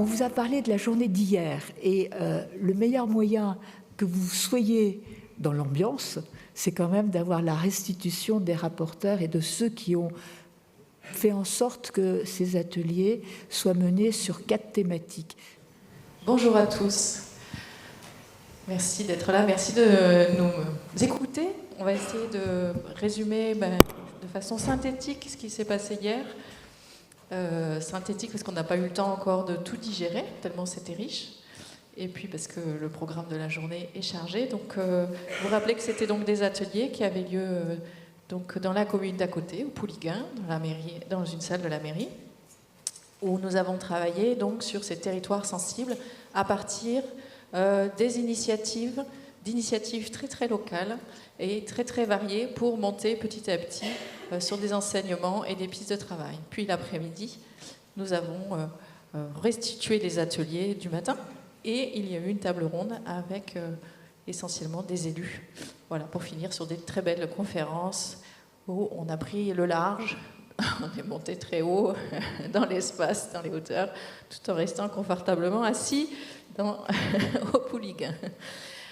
On vous a parlé de la journée d'hier et le meilleur moyen que vous soyez dans l'ambiance, c'est quand même d'avoir la restitution des rapporteurs et de ceux qui ont fait en sorte que ces ateliers soient menés sur 4 thématiques. Bonjour à tous. Merci d'être là, merci de nous écouter. On va essayer de résumer de façon synthétique ce qui s'est passé hier. Synthétique parce qu'on n'a pas eu le temps encore de tout digérer, tellement c'était riche. Et puis parce que le programme de la journée est chargé. Donc vous rappelez que c'était donc des ateliers qui avaient lieu donc dans la commune d'à côté, au Pouliguen, dans une salle de la mairie, où nous avons travaillé donc sur ces territoires sensibles à partir d'initiatives très très locales et très très variées pour monter petit à petit sur des enseignements et des pistes de travail. Puis l'après-midi, nous avons restitué les ateliers du matin et il y a eu une table ronde avec essentiellement des élus. Voilà, pour finir sur des très belles conférences où on a pris le large, on est monté très haut dans l'espace, dans les hauteurs, tout en restant confortablement assis au Pouliguen.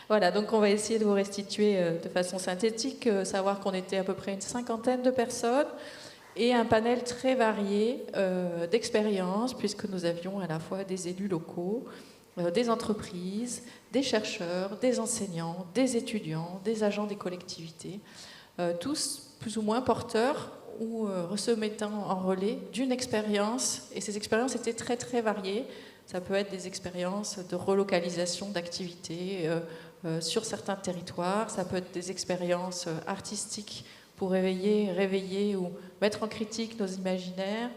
Voilà, donc on va essayer de vous restituer de façon synthétique, savoir qu'on était à peu près une 50aine de personnes et un panel très varié d'expériences, puisque nous avions à la fois des élus locaux, des entreprises, des chercheurs, des enseignants, des étudiants, des agents des collectivités, tous plus ou moins porteurs ou se mettant en relais d'une expérience, et ces expériences étaient très très variées. Ça peut être des expériences de relocalisation d'activités sur certains territoires, ça peut être des expériences artistiques pour réveiller ou mettre en critique nos imaginaires,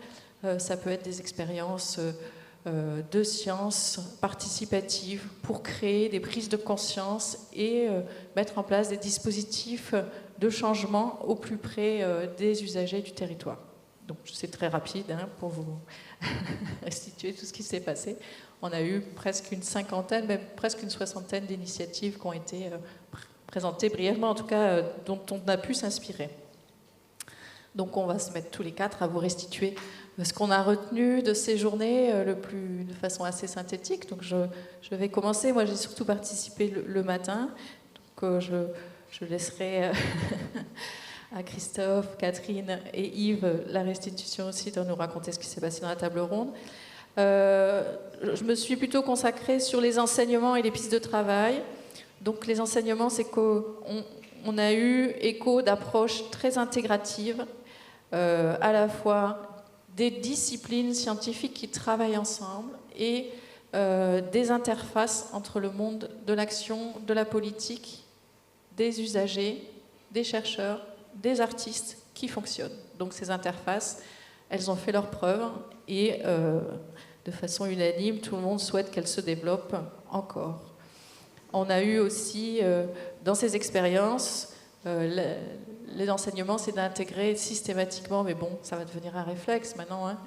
ça peut être des expériences de sciences participatives pour créer des prises de conscience et mettre en place des dispositifs de changement au plus près des usagers du territoire. Donc c'est très rapide pour vous restituer tout ce qui s'est passé. On a eu presque une 50aine, même presque une 60aine d'initiatives qui ont été présentées brièvement, en tout cas dont on a pu s'inspirer. Donc on va se mettre tous les 4 à vous restituer ce qu'on a retenu de ces journées de façon assez synthétique. Donc je vais commencer. Moi j'ai surtout participé le matin. Donc je laisserai à Christophe, Catherine et Yves la restitution aussi de nous raconter ce qui s'est passé dans la table ronde. Je me suis plutôt consacrée sur les enseignements et les pistes de travail. Donc les enseignements, c'est qu'on a eu écho d'approches très intégratives, à la fois des disciplines scientifiques qui travaillent ensemble et des interfaces entre le monde de l'action, de la politique, des usagers, des chercheurs, des artistes qui fonctionnent. Donc ces interfaces, elles ont fait leurs preuves et de façon unanime, tout le monde souhaite qu'elles se développent encore. On a eu aussi, dans ces expériences, les enseignements, c'est d'intégrer systématiquement, mais bon, ça va devenir un réflexe maintenant,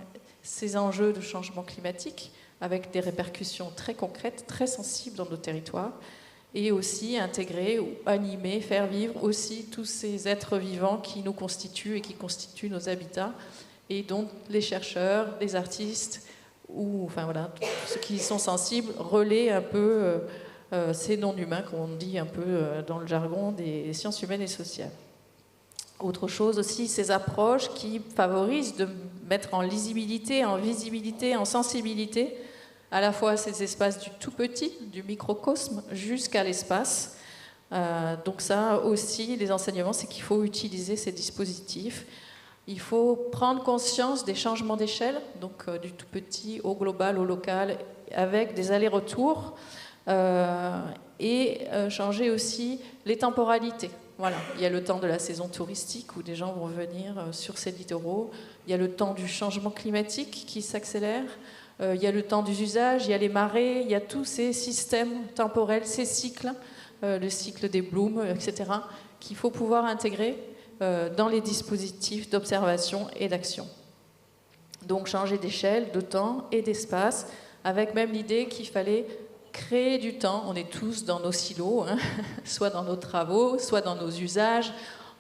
ces enjeux de changement climatique avec des répercussions très concrètes, très sensibles dans nos territoires, et aussi intégrer ou animer, faire vivre aussi tous ces êtres vivants qui nous constituent et qui constituent nos habitats, et dont les chercheurs, les artistes, ou enfin voilà, tous ceux qui y sont sensibles relaient un peu ces non-humains qu'on dit un peu dans le jargon des sciences humaines et sociales. Autre chose aussi, ces approches qui favorisent de mettre en lisibilité, en visibilité, en sensibilité, à la fois ces espaces du tout petit, du microcosme, jusqu'à l'espace. Donc ça aussi, les enseignements, c'est qu'il faut utiliser ces dispositifs. Il faut prendre conscience des changements d'échelle, donc du tout petit au global, au local, avec des allers-retours, et changer aussi les temporalités. Voilà, il y a le temps de la saison touristique où des gens vont venir sur ces littoraux, il y a le temps du changement climatique qui s'accélère, il y a le temps des usages, il y a les marées, il y a tous ces systèmes temporels, ces cycles, le cycle des blooms, etc., qu'il faut pouvoir intégrer dans les dispositifs d'observation et d'action. Donc changer d'échelle, de temps et d'espace, avec même l'idée qu'il fallait créer du temps. On est tous dans nos silos, soit dans nos travaux, soit dans nos usages.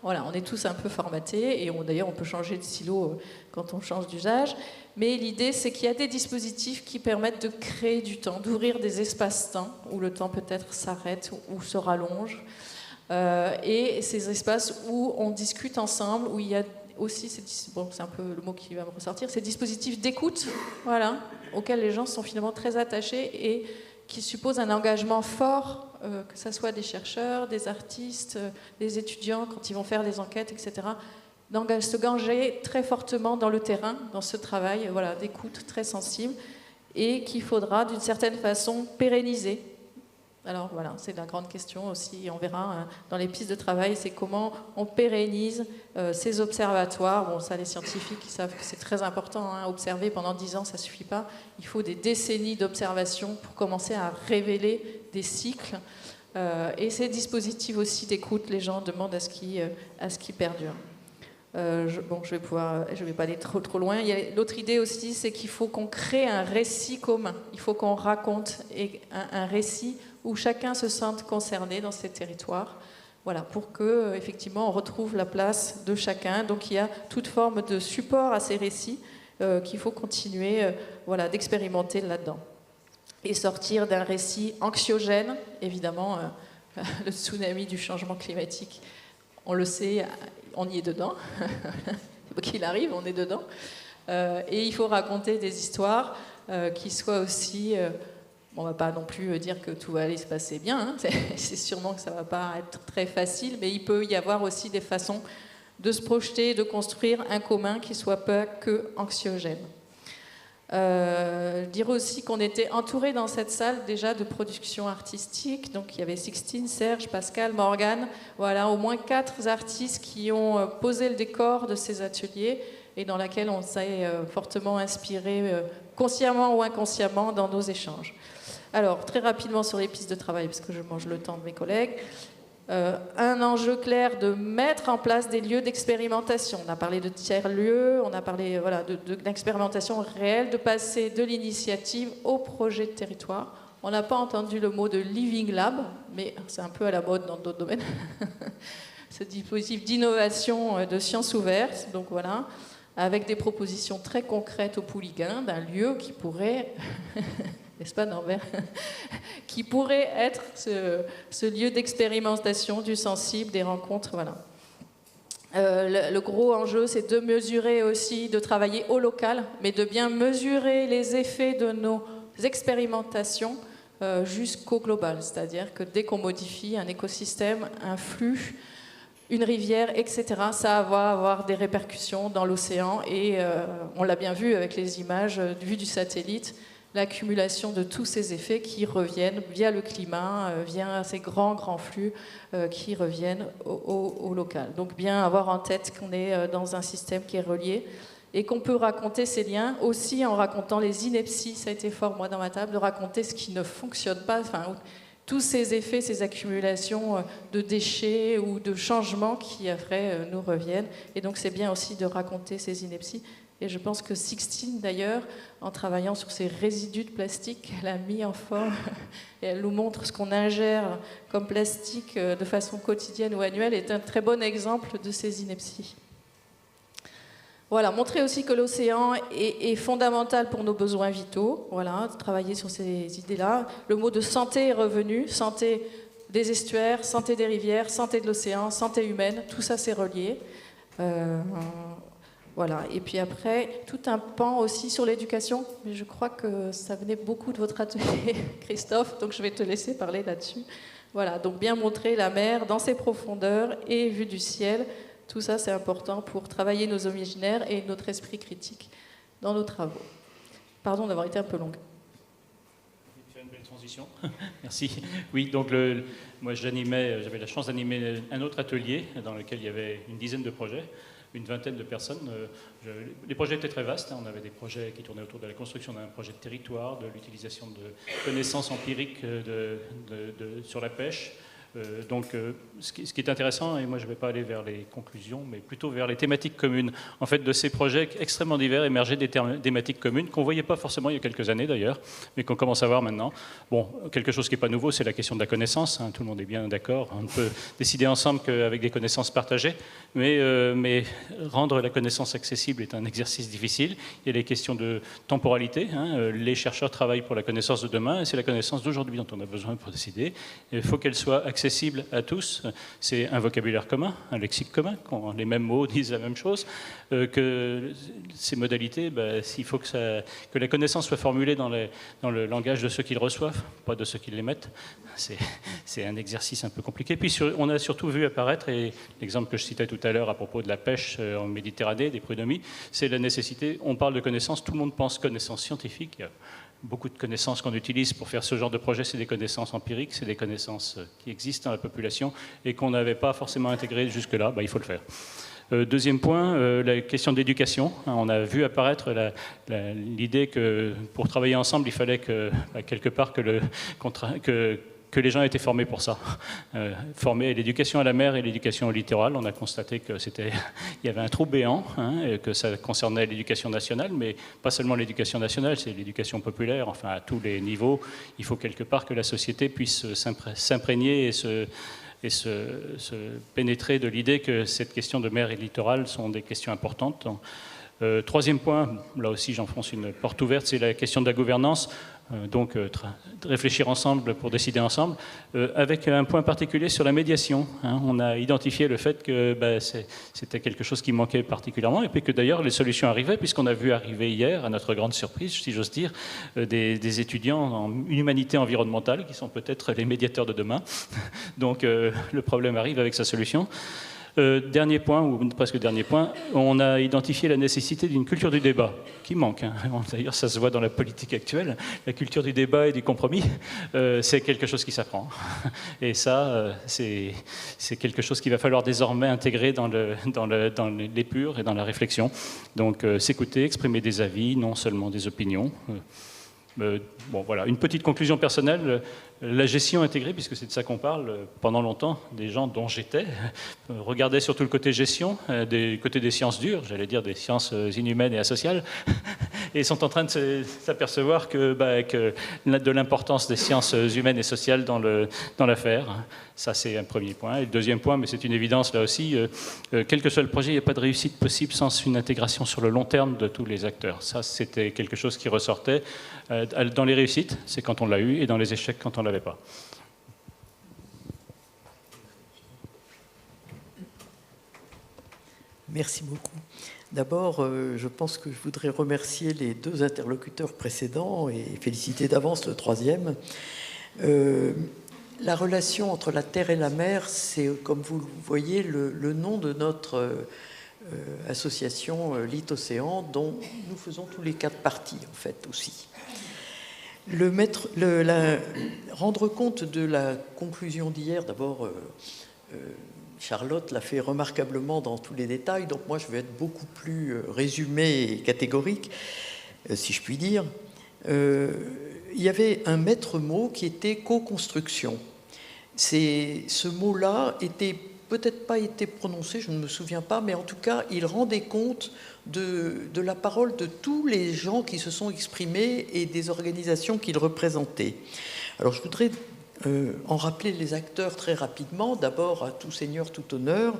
Voilà, on est tous un peu formatés et d'ailleurs on peut changer de silo quand on change d'usage. Mais l'idée, c'est qu'il y a des dispositifs qui permettent de créer du temps, d'ouvrir des espaces-temps où le temps peut-être s'arrête ou se rallonge. Et ces espaces où on discute ensemble, où il y a aussi, c'est un peu le mot qui va me ressortir, ces dispositifs d'écoute, voilà, auxquels les gens sont finalement très attachés et qui supposent un engagement fort, que ce soit des chercheurs, des artistes, des étudiants, quand ils vont faire des enquêtes, etc., s'engager très fortement dans le terrain, dans ce travail voilà, d'écoute très sensible, et qu'il faudra d'une certaine façon pérenniser. Alors voilà, c'est la grande question aussi, on verra dans les pistes de travail, c'est comment on pérennise ces observatoires. Bon, ça les scientifiques ils savent que c'est très important, hein, observer pendant 10 ans, ça ne suffit pas. Il faut des décennies d'observation pour commencer à révéler des cycles. Et ces dispositifs aussi d'écoute, les gens demandent à ce qu'ils perdurent. Je vais pas aller trop loin. L'autre idée aussi, c'est qu'il faut qu'on crée un récit commun. Il faut qu'on raconte un récit où chacun se sente concerné dans ces territoires. Voilà, pour que effectivement on retrouve la place de chacun. Donc il y a toute forme de support à ces récits qu'il faut continuer voilà, d'expérimenter là-dedans. Et sortir d'un récit anxiogène, évidemment, le tsunami du changement climatique, on le sait, on y est dedans. Quoi qu'il arrive, on est dedans. Et il faut raconter des histoires qui soient aussi... on ne va pas non plus dire que tout va aller se passer bien. Hein. C'est sûrement que ça ne va pas être très facile, mais il peut y avoir aussi des façons de se projeter, de construire un commun qui ne soit pas que anxiogène. Dire aussi qu'on était entouré dans cette salle déjà de production artistique, donc il y avait Sixtine, Serge, Pascal, Morgane, voilà, au moins 4 artistes qui ont posé le décor de ces ateliers et dans laquelle on s'est fortement inspiré, consciemment ou inconsciemment, dans nos échanges. Alors, très rapidement sur les pistes de travail, parce que je mange le temps de mes collègues. Un enjeu clair de mettre en place des lieux d'expérimentation. On a parlé de tiers-lieux, on a parlé voilà, d'expérimentation réelle, de passer de l'initiative au projet de territoire. On n'a pas entendu le mot de Living Lab, mais c'est un peu à la mode dans d'autres domaines. Ce dispositif d'innovation de sciences ouvertes, donc voilà, avec des propositions très concrètes aux Pouliguen d'un lieu qui pourrait... n'est-ce pas Norbert, qui pourrait être ce lieu d'expérimentation du sensible, des rencontres, voilà. Le gros enjeu, c'est de mesurer aussi, de travailler au local, mais de bien mesurer les effets de nos expérimentations jusqu'au global. C'est-à-dire que dès qu'on modifie un écosystème, un flux, une rivière, etc., ça va avoir des répercussions dans l'océan. Et on l'a bien vu avec les images vues du satellite, l'accumulation de tous ces effets qui reviennent via le climat, via ces grands flux qui reviennent au local. Donc bien avoir en tête qu'on est dans un système qui est relié et qu'on peut raconter ces liens aussi en racontant les inepties. Ça a été fort, moi, dans ma table, de raconter ce qui ne fonctionne pas, enfin, tous ces effets, ces accumulations de déchets ou de changements qui après nous reviennent. Et donc c'est bien aussi de raconter ces inepties. Et je pense que Sixtine, d'ailleurs, en travaillant sur ces résidus de plastique, elle a mis en forme, et elle nous montre ce qu'on ingère comme plastique de façon quotidienne ou annuelle, est un très bon exemple de ces inepties. Voilà, montrer aussi que l'océan est fondamental pour nos besoins vitaux, voilà, travailler sur ces idées-là. Le mot de santé est revenu, santé des estuaires, santé des rivières, santé de l'océan, santé humaine, tout ça c'est relié. Voilà. Et puis après, tout un pan aussi sur l'éducation. Mais je crois que ça venait beaucoup de votre atelier, Christophe, donc je vais te laisser parler là-dessus. Voilà, donc bien montrer la mer dans ses profondeurs et vue du ciel. Tout ça, c'est important pour travailler nos imaginaires et notre esprit critique dans nos travaux. Pardon d'avoir été un peu longue. Faire une belle transition. Merci. Oui, donc moi j'avais la chance d'animer un autre atelier dans lequel il y avait une dizaine de projets. Une vingtaine de personnes. Les projets étaient très vastes. On avait des projets qui tournaient autour de la construction d'un projet de territoire, de l'utilisation de connaissances empiriques sur la pêche, Ce qui est intéressant, et moi je ne vais pas aller vers les conclusions, mais plutôt vers les thématiques communes. En fait, de ces projets extrêmement divers émergeaient des thématiques communes qu'on ne voyait pas forcément il y a quelques années d'ailleurs, mais qu'on commence à voir maintenant. Bon, quelque chose qui n'est pas nouveau, c'est la question de la connaissance. Tout le monde est bien d'accord. On ne peut décider ensemble qu'avec des connaissances partagées, mais rendre la connaissance accessible est un exercice difficile. Il y a les questions de temporalité. Les chercheurs travaillent pour la connaissance de demain, et c'est la connaissance d'aujourd'hui dont on a besoin pour décider. Il faut qu'elle soit accessible à tous. C'est un vocabulaire commun, un lexique commun, quand les mêmes mots disent la même chose, que ces modalités, il faut que la connaissance soit formulée dans le langage de ceux qui le reçoivent, pas de ceux qui l'émettent. C'est un exercice un peu compliqué. Puis on a surtout vu apparaître, et l'exemple que je citais tout à l'heure à propos de la pêche en Méditerranée, des prud'homies, c'est la nécessité, on parle de connaissances, tout le monde pense connaissances scientifiques. Il y a beaucoup de connaissances qu'on utilise pour faire ce genre de projet, c'est des connaissances empiriques, c'est des connaissances qui existent dans la population et qu'on n'avait pas forcément intégrées jusque-là, il faut le faire. Deuxième point, la question de l'éducation. On a vu apparaître l'idée que pour travailler ensemble, il fallait quelque part que les gens étaient formés pour ça. Formés à l'éducation à la mer et l'éducation au littoral. On a constaté qu'il y avait un trou béant, que ça concernait l'éducation nationale, mais pas seulement l'éducation nationale, c'est l'éducation populaire, enfin à tous les niveaux. Il faut quelque part que la société puisse s'imprégner et se pénétrer de l'idée que cette question de mer et littoral sont des questions importantes. Troisième point, là aussi j'enfonce une porte ouverte, c'est la question de la gouvernance. Donc réfléchir ensemble pour décider ensemble, avec un point particulier sur la médiation. On a identifié le fait que c'était quelque chose qui manquait particulièrement, et puis que d'ailleurs les solutions arrivaient, puisqu'on a vu arriver hier, à notre grande surprise, si j'ose dire, des étudiants en humanité environnementale, qui sont peut-être les médiateurs de demain. Donc le problème arrive avec sa solution. Dernier point, ou presque dernier point, on a identifié la nécessité d'une culture du débat, qui manque. D'ailleurs, ça se voit dans la politique actuelle. La culture du débat et du compromis, c'est quelque chose qui s'apprend. Et ça, c'est quelque chose qu'il va falloir désormais intégrer dans l'épure et dans la réflexion. Donc, s'écouter, exprimer des avis, non seulement des opinions. Voilà, une petite conclusion personnelle. La gestion intégrée, puisque c'est de ça qu'on parle, pendant longtemps, des gens dont j'étais regardaient surtout le côté gestion, du côté des sciences dures, j'allais dire des sciences inhumaines et asociales, et sont en train de s'apercevoir que de l'importance des sciences humaines et sociales dans l'affaire. Ça, c'est un premier point. Et le deuxième point, mais c'est une évidence là aussi, quel que soit le projet, il n'y a pas de réussite possible sans une intégration sur le long terme de tous les acteurs. Ça, c'était quelque chose qui ressortait dans les réussites, c'est quand on l'a eu, et dans les échecs, quand on ne l'avait pas. Merci beaucoup. D'abord, je pense que je voudrais remercier les deux interlocuteurs précédents et féliciter d'avance le troisième. La relation entre la terre et la mer, c'est, comme vous le voyez, le nom de notre association Lit-Océan, dont nous faisons tous les quatre parties, en fait, aussi. Rendre compte de la conclusion d'hier, d'abord, Charlotte l'a fait remarquablement dans tous les détails, donc moi je vais être beaucoup plus résumé et catégorique, si je puis dire. Il y avait un maître mot qui était co-construction. Ce mot-là était peut-être pas été prononcé, je ne me souviens pas, mais en tout cas, il rendait compte de la parole de tous les gens qui se sont exprimés et des organisations qu'ils représentaient. Alors, je voudrais en rappeler les acteurs très rapidement. D'abord, à tout seigneur, tout honneur,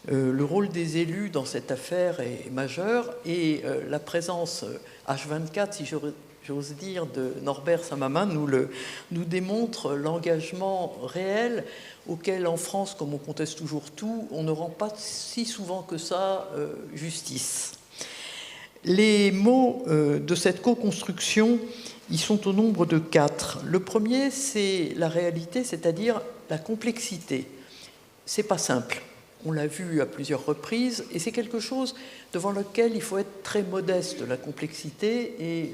le rôle des élus dans cette affaire est majeur, et la présence H24, si j'ose dire, de Norbert Samamin nous démontre l'engagement réel auquel, en France, comme on conteste toujours tout, on ne rend pas si souvent que ça justice. Les mots de cette co-construction, ils sont au nombre de 4. Le premier, c'est la réalité, c'est-à-dire la complexité. C'est pas simple. On l'a vu à plusieurs reprises, et c'est quelque chose devant lequel il faut être très modeste, la complexité. Et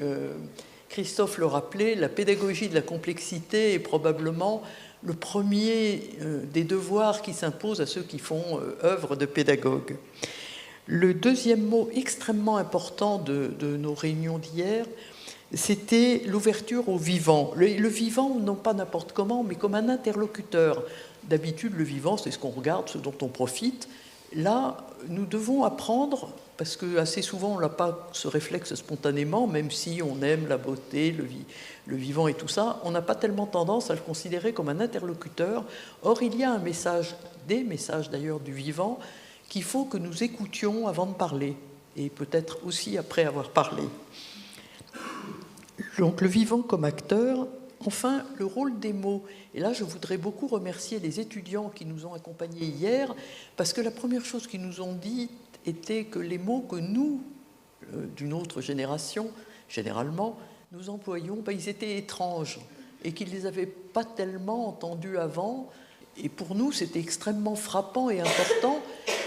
Christophe le rappelait, la pédagogie de la complexité est probablement le premier des devoirs qui s'imposent à ceux qui font œuvre de pédagogue. Le deuxième mot extrêmement important de nos réunions d'hier, c'était l'ouverture au vivant. Le vivant, non pas n'importe comment, mais comme un interlocuteur. d'habitude, le vivant, c'est ce qu'on regarde, ce dont on profite. Là, nous devons apprendre, parce que assez souvent, on n'a pas ce réflexe spontanément, même si on aime la beauté, le vivant et tout ça, on n'a pas tellement tendance à le considérer comme un interlocuteur. Or, il y a un message, des messages d'ailleurs du vivant, qu'il faut que nous écoutions avant de parler, et peut-être aussi après avoir parlé. Donc, le vivant comme acteur. Enfin, le rôle des mots. Et là, je voudrais beaucoup remercier les étudiants qui nous ont accompagnés hier, parce que la première chose qu'ils nous ont dit était que les mots que nous, d'une autre génération, généralement, nous employons, ils étaient étranges et qu'ils ne les avaient pas tellement entendus avant. Et pour nous, c'était extrêmement frappant et important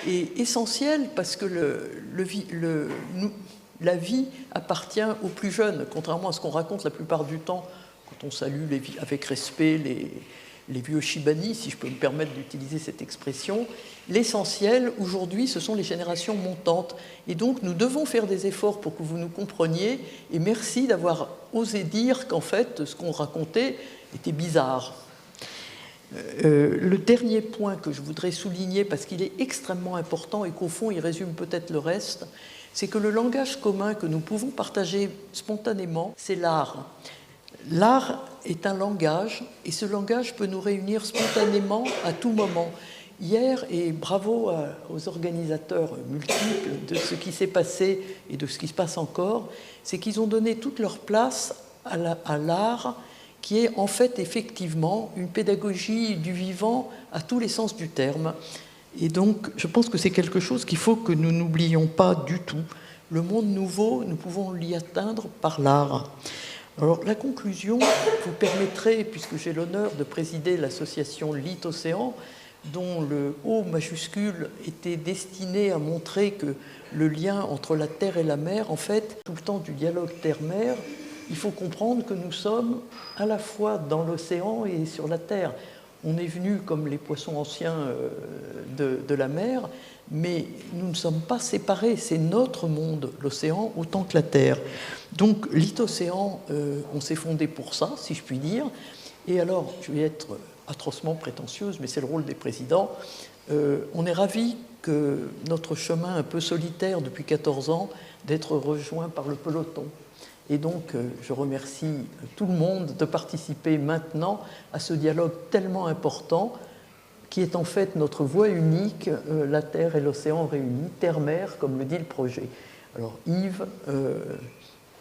et essentiel, parce que la vie appartient aux plus jeunes, contrairement à ce qu'on raconte la plupart du temps quand on salue avec respect les vieux Shibani, si je peux me permettre d'utiliser cette expression. L'essentiel, aujourd'hui, ce sont les générations montantes. Et donc, nous devons faire des efforts pour que vous nous compreniez. Et merci d'avoir osé dire qu'en fait, ce qu'on racontait était bizarre. Le dernier point que je voudrais souligner, parce qu'il est extrêmement important et qu'au fond, il résume peut-être le reste, c'est que le langage commun que nous pouvons partager spontanément, c'est l'art. L'art est un langage, et ce langage peut nous réunir spontanément à tout moment. Hier, et bravo aux organisateurs multiples de ce qui s'est passé et de ce qui se passe encore, c'est qu'ils ont donné toute leur place à l'art, qui est en fait effectivement une pédagogie du vivant à tous les sens du terme. Et donc, je pense que c'est quelque chose qu'il faut que nous n'oublions pas du tout. Le monde nouveau, nous pouvons l'y atteindre par l'art. Alors, la conclusion, vous permettrez, puisque j'ai l'honneur de présider l'association Lit-Océan, dont le O majuscule était destiné à montrer que le lien entre la terre et la mer, en fait, tout le temps du dialogue terre-mer, il faut comprendre que nous sommes à la fois dans l'océan et sur la terre. On est venu comme les poissons anciens de la mer, mais nous ne sommes pas séparés. C'est notre monde, l'océan, autant que la terre. Donc, Lit-Océan, on s'est fondé pour ça, si je puis dire. Et alors, je vais être atrocement prétentieuse, mais c'est le rôle des présidents. On est ravis que notre chemin un peu solitaire depuis 14 ans, d'être rejoint par le peloton. Et donc, je remercie tout le monde de participer maintenant à ce dialogue tellement important qui est en fait notre voie unique, la Terre et l'océan réunis, terre-mer, comme le dit le projet. Alors Yves,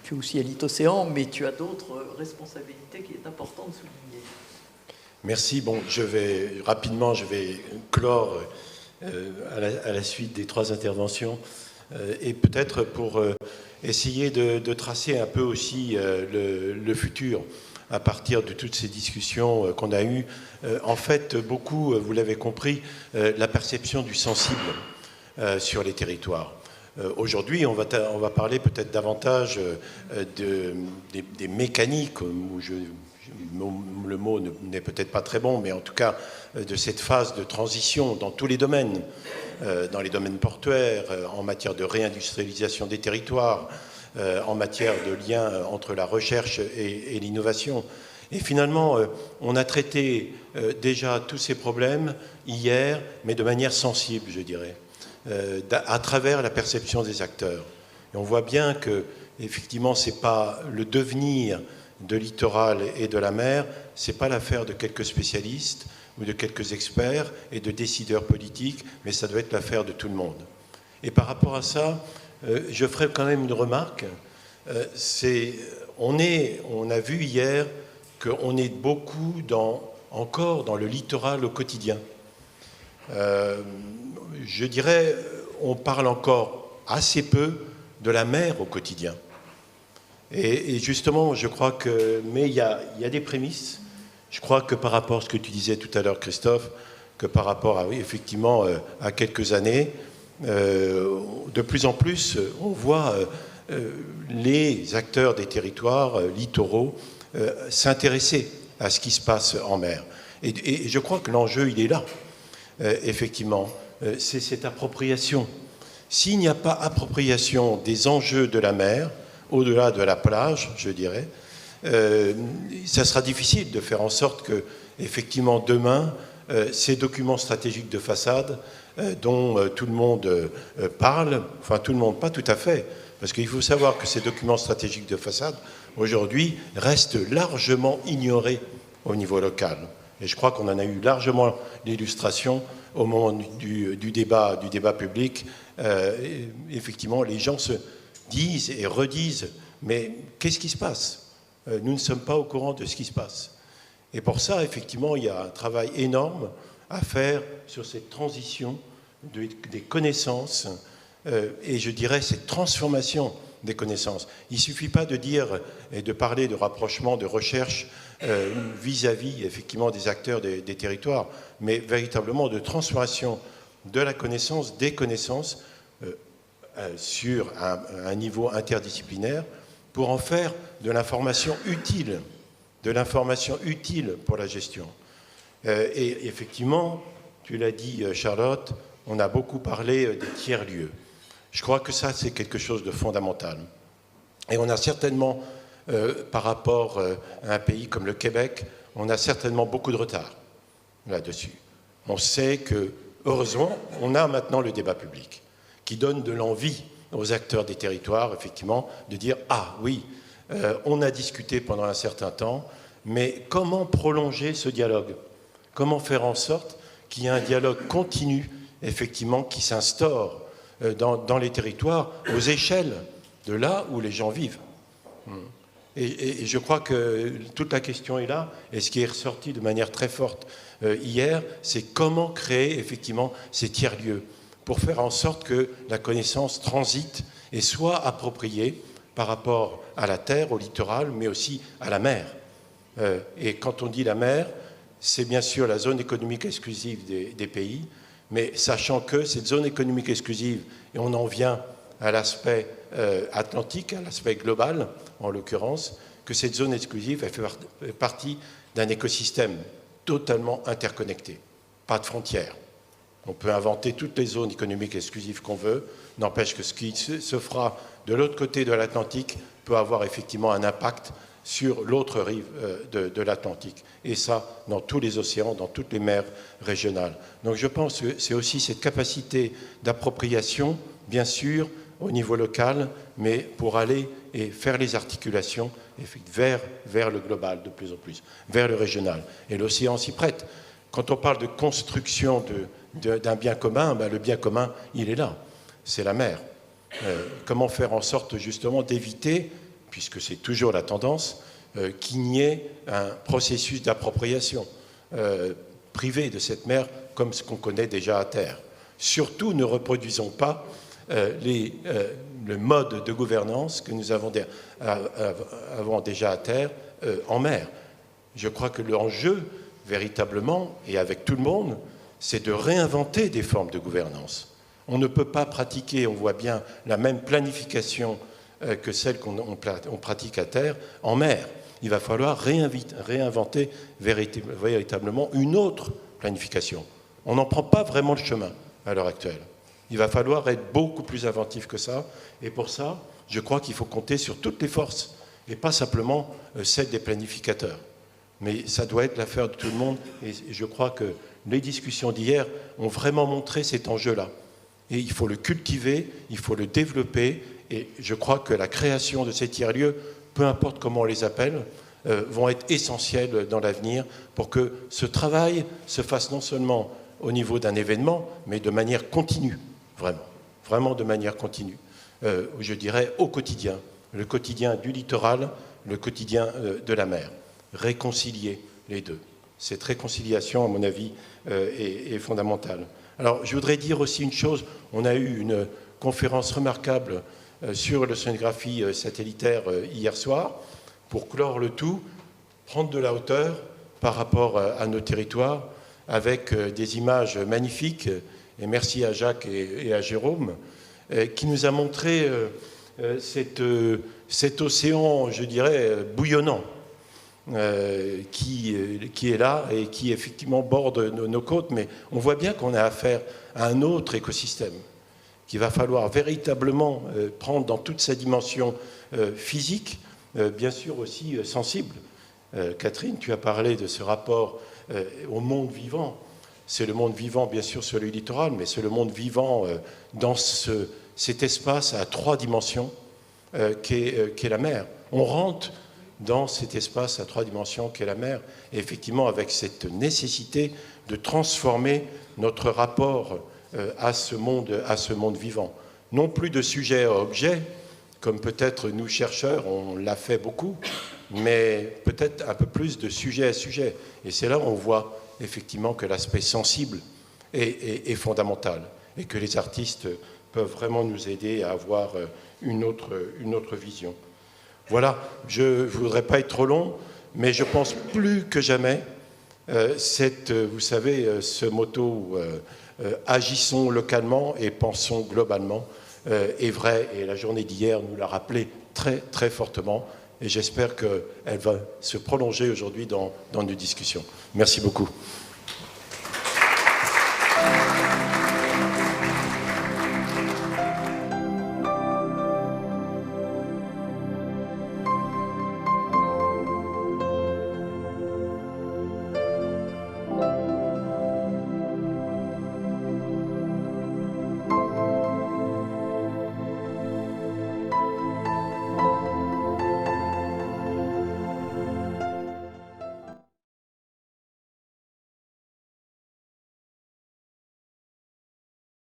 tu es aussi à Lit-Océan, mais tu as d'autres responsabilités qu'il est important de souligner. Merci. Bon, je vais clore à la suite des trois interventions et peut-être pour essayer de tracer un peu aussi le futur à partir de toutes ces discussions qu'on a eues. En fait, beaucoup, vous l'avez compris, la perception du sensible sur les territoires. Aujourd'hui, on va parler peut-être davantage des mécaniques, où le mot n'est peut-être pas très bon, mais en tout cas de cette phase de transition dans tous les domaines, dans les domaines portuaires, en matière de réindustrialisation des territoires, en matière de lien entre la recherche et l'innovation. Et finalement, on a traité déjà tous ces problèmes hier, mais de manière sensible, je dirais, à travers la perception des acteurs. Et on voit bien que, effectivement, c'est pas le devenir de littoral et de la mer, c'est pas l'affaire de quelques spécialistes ou de quelques experts et de décideurs politiques, mais ça doit être l'affaire de tout le monde. Et par rapport à ça, je ferai quand même une remarque. On a vu hier qu'on est beaucoup encore dans le littoral au quotidien. Je dirais, on parle encore assez peu de la mer au quotidien. Et justement, je crois que... Mais il y a des prémices. Je crois que par rapport à ce que tu disais tout à l'heure, Christophe, que par rapport à, oui, effectivement, à quelques années, de plus en plus, on voit les acteurs des territoires littoraux s'intéresser à ce qui se passe en mer. Et je crois que l'enjeu, il est là, effectivement. C'est cette appropriation. S'il n'y a pas appropriation des enjeux de la mer, au-delà de la plage, je dirais, ça sera difficile de faire en sorte que, effectivement, demain, ces documents stratégiques de façade dont tout le monde parle, enfin tout le monde, pas tout à fait, parce qu'il faut savoir que ces documents stratégiques de façade, aujourd'hui, restent largement ignorés au niveau local. Et je crois qu'on en a eu largement l'illustration au moment du débat public. Effectivement, les gens se disent et redisent, mais qu'est-ce qui se passe? Nous ne sommes pas au courant de ce qui se passe. Et pour ça, effectivement, il y a un travail énorme à faire sur cette transition des connaissances et je dirais cette transformation des connaissances. Il ne suffit pas de dire et de parler de rapprochement, de recherche vis-à-vis effectivement des acteurs des territoires, mais véritablement de transformation de la connaissance, des connaissances sur un niveau interdisciplinaire pour en faire de l'information utile pour la gestion. Et effectivement, tu l'as dit Charlotte, on a beaucoup parlé des tiers-lieux. Je crois que ça, c'est quelque chose de fondamental. Et on a certainement, par rapport à un pays comme le Québec, on a certainement beaucoup de retard là-dessus. On sait que, heureusement, on a maintenant le débat public qui donne de l'envie aux acteurs des territoires, effectivement, de dire « Ah oui, on a discuté pendant un certain temps, mais comment prolonger ce dialogue? Comment faire en sorte qu'il y ait un dialogue continu, effectivement, qui s'instaure dans les territoires, aux échelles de là où les gens vivent. Et je crois que toute la question est là, et ce qui est ressorti de manière très forte hier, c'est comment créer effectivement ces tiers-lieux pour faire en sorte que la connaissance transite et soit appropriée par rapport à la terre, au littoral, mais aussi à la mer. Et quand on dit la mer, c'est bien sûr la zone économique exclusive des pays, mais sachant que cette zone économique exclusive, et on en vient à l'aspect atlantique, à l'aspect global, en l'occurrence, que cette zone exclusive, elle fait partie d'un écosystème totalement interconnecté, pas de frontières. On peut inventer toutes les zones économiques exclusives qu'on veut, n'empêche que ce qui se fera de l'autre côté de l'Atlantique peut avoir effectivement un impact sur l'autre rive de l'Atlantique. Et ça, dans tous les océans, dans toutes les mers régionales. Donc je pense que c'est aussi cette capacité d'appropriation, bien sûr, au niveau local, mais pour aller et faire les articulations vers le global de plus en plus, vers le régional. Et l'océan s'y prête. Quand on parle de construction d'un bien commun, ben le bien commun, il est là, c'est la mer. Comment faire en sorte justement d'éviter, puisque c'est toujours la tendance, qu'il n'y ait un processus d'appropriation privée de cette mer comme ce qu'on connaît déjà à terre. Surtout, ne reproduisons pas le mode de gouvernance que nous avons déjà à terre en mer. Je crois que l'enjeu, véritablement, et avec tout le monde, c'est de réinventer des formes de gouvernance. On ne peut pas pratiquer, on voit bien, la même planification que celle qu'on pratique à terre en mer. Il va falloir réinventer véritablement une autre planification. On n'en prend pas vraiment le chemin à l'heure actuelle. Il va falloir être beaucoup plus inventif que ça. Et pour ça, je crois qu'il faut compter sur toutes les forces, et pas simplement celles des planificateurs. Mais ça doit être l'affaire de tout le monde. Et je crois que les discussions d'hier ont vraiment montré cet enjeu-là. Et il faut le cultiver, il faut le développer. Et je crois que la création de ces tiers-lieux, peu importe comment on les appelle, vont être essentiels dans l'avenir pour que ce travail se fasse non seulement au niveau d'un événement, mais de manière continue, vraiment de manière continue. Je dirais au quotidien, le quotidien du littoral, le quotidien de la mer. Réconcilier les deux. Cette réconciliation, à mon avis, est fondamentale. Alors, je voudrais dire aussi une chose. On a eu une conférence remarquable sur l'océanographie satellitaire hier soir, pour clore le tout, prendre de la hauteur par rapport à nos territoires, avec des images magnifiques, et merci à Jacques et à Jérôme, qui nous a montré cet océan, je dirais, bouillonnant, qui est là et qui effectivement borde nos côtes, mais on voit bien qu'on a affaire à un autre écosystème qu'il va falloir véritablement prendre dans toute sa dimension physique, bien sûr aussi sensible. Catherine, tu as parlé de ce rapport au monde vivant. c'est le monde vivant, bien sûr, sur le littoral, mais c'est le monde vivant dans cet espace à 3 dimensions qu'est la mer. On rentre dans cet espace à 3 dimensions qu'est la mer, et effectivement avec cette nécessité de transformer notre rapport à ce monde vivant. Non plus de sujet à objet, comme peut-être nous chercheurs, on l'a fait beaucoup, mais peut-être un peu plus de sujet à sujet. Et c'est là où on voit effectivement que l'aspect sensible est fondamental, et que les artistes peuvent vraiment nous aider à avoir une autre vision. Voilà, je ne voudrais pas être trop long, mais je pense plus que jamais, vous savez, ce motto « agissons localement et pensons globalement » est vrai, et la journée d'hier nous l'a rappelé très, très fortement, et j'espère qu'elle va se prolonger aujourd'hui dans nos discussions. Merci beaucoup.